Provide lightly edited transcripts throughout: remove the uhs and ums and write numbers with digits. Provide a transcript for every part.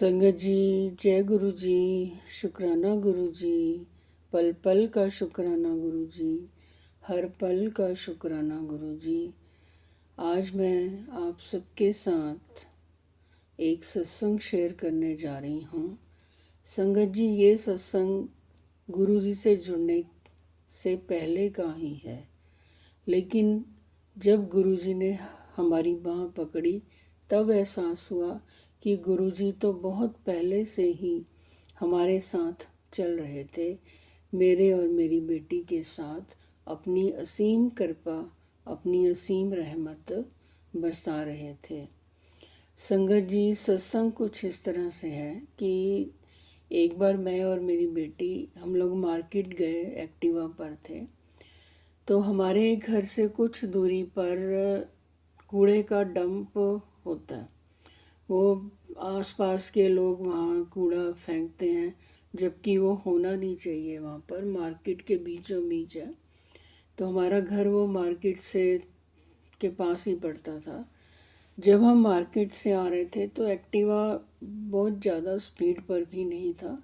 संगत जी, जय गुरु जी। शुक्राना गुरु जी, पल पल का शुक्राना गुरु जी, हर पल का शुक्राना गुरु जी। आज मैं आप सबके साथ एक सत्संग शेयर करने जा रही हूँ। संगत जी, ये सत्संग गुरु जी से जुड़ने से पहले का ही है, लेकिन जब गुरु जी ने हमारी बाँह पकड़ी तब एहसास हुआ कि गुरुजी तो बहुत पहले से ही हमारे साथ चल रहे थे, मेरे और मेरी बेटी के साथ अपनी असीम कृपा, अपनी असीम रहमत बरसा रहे थे। संगत जी, सत्संग कुछ इस तरह से है कि एक बार मैं और मेरी बेटी हम लोग मार्केट गए, एक्टिवा पर थे। तो हमारे घर से कुछ दूरी पर कूड़े का डंप होता है। वो आसपास के लोग वहाँ कूड़ा फेंकते हैं, जबकि वो होना नहीं चाहिए। वहाँ पर मार्केट के बीचों बीच है। तो हमारा घर वो मार्केट से के पास ही पड़ता था। जब हम मार्केट से आ रहे थे तो एक्टिवा बहुत ज़्यादा स्पीड पर भी नहीं था।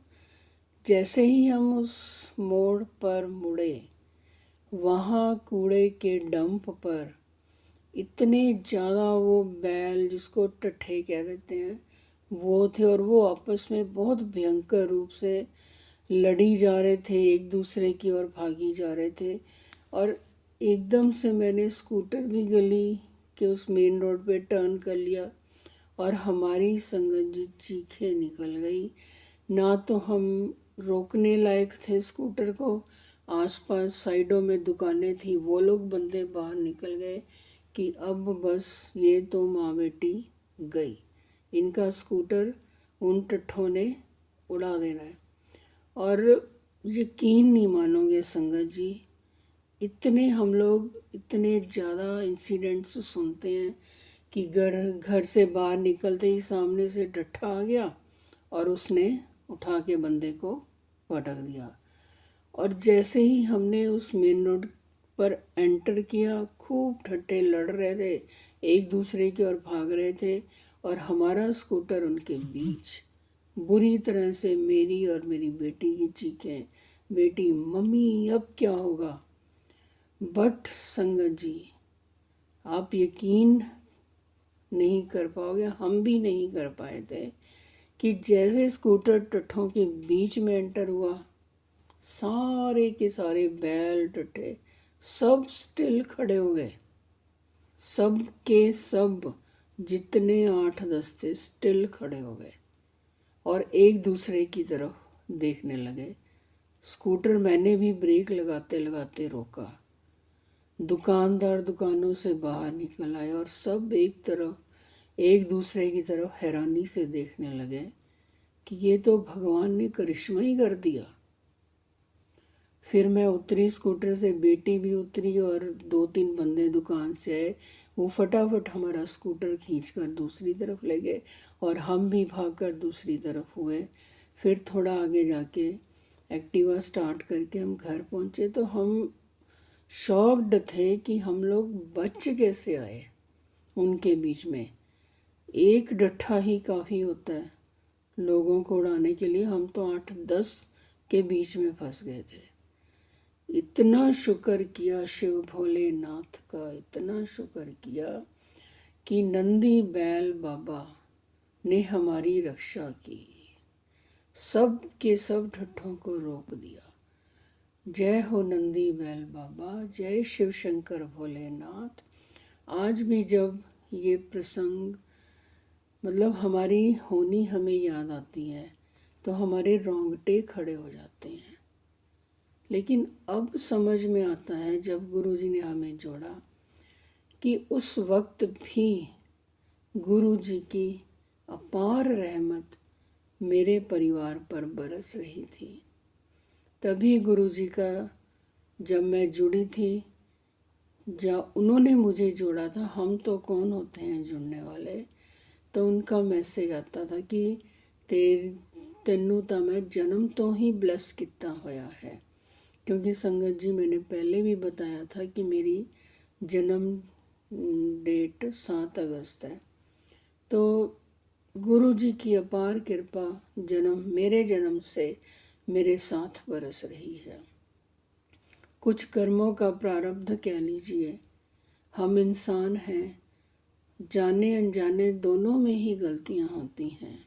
जैसे ही हम उस मोड़ पर मुड़े, वहाँ कूड़े के डंप पर इतने ज़्यादा वो बैल, जिसको टट्ठे कह देते हैं, वो थे। और वो आपस में बहुत भयंकर रूप से लड़ी जा रहे थे, एक दूसरे की ओर भागी जा रहे थे। और एकदम से मैंने स्कूटर भी गली के उस मेन रोड पे टर्न कर लिया और हमारी संगत जी चीखें निकल गई। ना तो हम रोकने लायक थे स्कूटर को, आसपास साइडों में दुकानें थी, वो लोग बंदे बाहर निकल गए कि अब बस ये तो माँ बेटी गई, इनका स्कूटर उन टट्ठों ने उड़ा देना है। और यकीन नहीं मानोगे संगत जी, इतने हम लोग इतने ज़्यादा इंसिडेंट्स सुनते हैं कि घर से बाहर निकलते ही सामने से टट्ठा आ गया और उसने उठा के बंदे को पटक दिया। और जैसे ही हमने उस मेन रोड पर एंटर किया, खूब ठट्ठे लड़ रहे थे, एक दूसरे की ओर भाग रहे थे और हमारा स्कूटर उनके बीच। बुरी तरह से मेरी और मेरी बेटी की चीखें, बेटी मम्मी अब क्या होगा। बट संगत जी, आप यकीन नहीं कर पाओगे, हम भी नहीं कर पाए थे कि जैसे स्कूटर टट्ठों के बीच में एंटर हुआ, सारे के सारे बैल टट्ठे सब स्टिल खड़े हो गए। सब के सब जितने 8-10 थे स्टिल खड़े हो गए और एक दूसरे की तरफ देखने लगे। स्कूटर मैंने भी ब्रेक लगाते लगाते रोका। दुकानदार दुकानों से बाहर निकल आए और सब एक दूसरे की तरफ हैरानी से देखने लगे कि ये तो भगवान ने करिश्मा ही कर दिया। फिर मैं उतरी स्कूटर से, बेटी भी उतरी और 2-3 बंदे दुकान से आए। वो फटाफट हमारा स्कूटर खींचकर दूसरी तरफ ले गए और हम भी भागकर दूसरी तरफ हुए। फिर थोड़ा आगे जाके एक्टिवा स्टार्ट करके हम घर पहुंचे तो हम शॉक्ड थे कि हम लोग बच कैसे आए उनके बीच में। एक डट्ठा ही काफ़ी होता है लोगों को उड़ाने के लिए, हम तो 8-10 के बीच में फंस गए थे। इतना शुक्र किया शिव भोलेनाथ का, इतना शुक्र किया कि नंदी बैल बाबा ने हमारी रक्षा की, सब के सब ठट्ठों को रोक दिया। जय हो नंदी बैल बाबा, जय शिव शंकर भोलेनाथ। आज भी जब ये प्रसंग हमारी होनी हमें याद आती है तो हमारे रोंगटे खड़े हो जाते हैं। लेकिन अब समझ में आता है, जब गुरुजी ने हमें जोड़ा, कि उस वक्त भी गुरुजी की अपार रहमत मेरे परिवार पर बरस रही थी। तभी गुरुजी का, जब मैं जुड़ी थी, जब उन्होंने मुझे जोड़ा था, हम तो कौन होते हैं जुड़ने वाले, तो उनका मैसेज आता था कि तेनू तो मैं जन्म तो ही ब्लेस किया होया है। क्योंकि संगत जी, मैंने पहले भी बताया था कि मेरी जन्म डेट 7 अगस्त है। तो गुरु जी की अपार कृपा मेरे जन्म से मेरे साथ बरस रही है। कुछ कर्मों का प्रारब्ध कह लीजिए। हम इंसान हैं, जाने अनजाने दोनों में ही गलतियां होती हैं।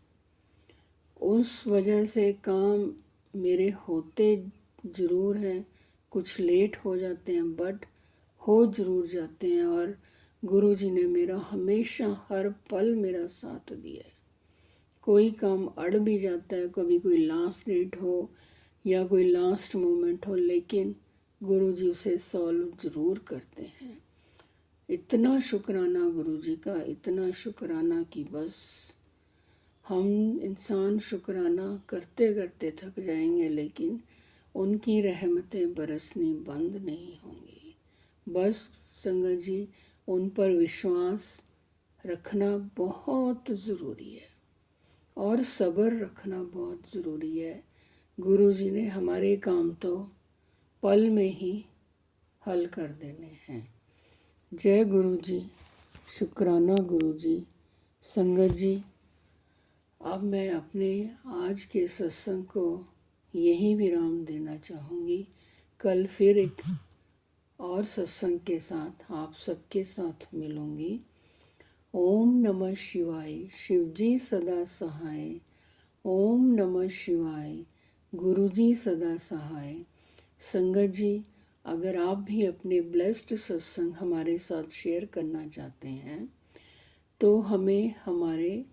उस वजह से काम मेरे होते ज़रूर हैं, कुछ लेट हो जाते हैं, बट हो ज़रूर जाते हैं। और गुरु जी ने मेरा हमेशा हर पल मेरा साथ दिया है। कोई काम अड़ भी जाता है, कभी कोई लास्ट डेट हो या कोई लास्ट मोमेंट हो, लेकिन गुरु जी उसे सॉल्व ज़रूर करते हैं। इतना शुक्राना गुरु जी का, इतना शुक्राना कि बस हम इंसान शुक्राना करते करते थक जाएंगे, लेकिन उनकी रहमतें बरसनी बंद नहीं होंगी। बस संगत जी, उन पर विश्वास रखना बहुत ज़रूरी है और सब्र रखना बहुत ज़रूरी है। गुरु जी ने हमारे काम तो पल में ही हल कर देने हैं। जय गुरु जी, शुक्राना गुरु जी। संगत जी, अब मैं अपने आज के सत्संग को यहीं विराम देना चाहूँगी। कल फिर एक और सत्संग के साथ आप सबके साथ मिलूँगी। ओम नमः शिवाय, शिवजी सदा सहाय। ओम नमः शिवाय, गुरुजी सदा सहाय। संगत जी, अगर आप भी अपने ब्लेस्ड सत्संग हमारे साथ शेयर करना चाहते हैं तो हमें हमारे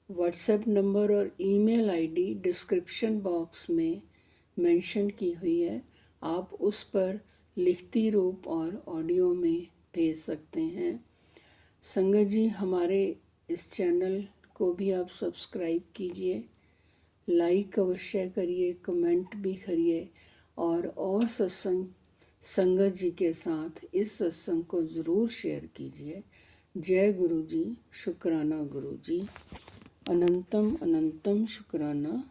व्हाट्सएप नंबर और ईमेल आईडी डिस्क्रिप्शन बॉक्स में मेंशन की हुई है। आप उस पर लिखती रूप और ऑडियो में भेज सकते हैं। संगत जी, हमारे इस चैनल को भी आप सब्सक्राइब कीजिए, लाइक अवश्य करिए, कमेंट भी करिए और सत्संग संगत जी के साथ इस सत्संग को ज़रूर शेयर कीजिए। जय गुरु जी, शुक्राना गुरु जी। अनंतम अनंतम शुक्राना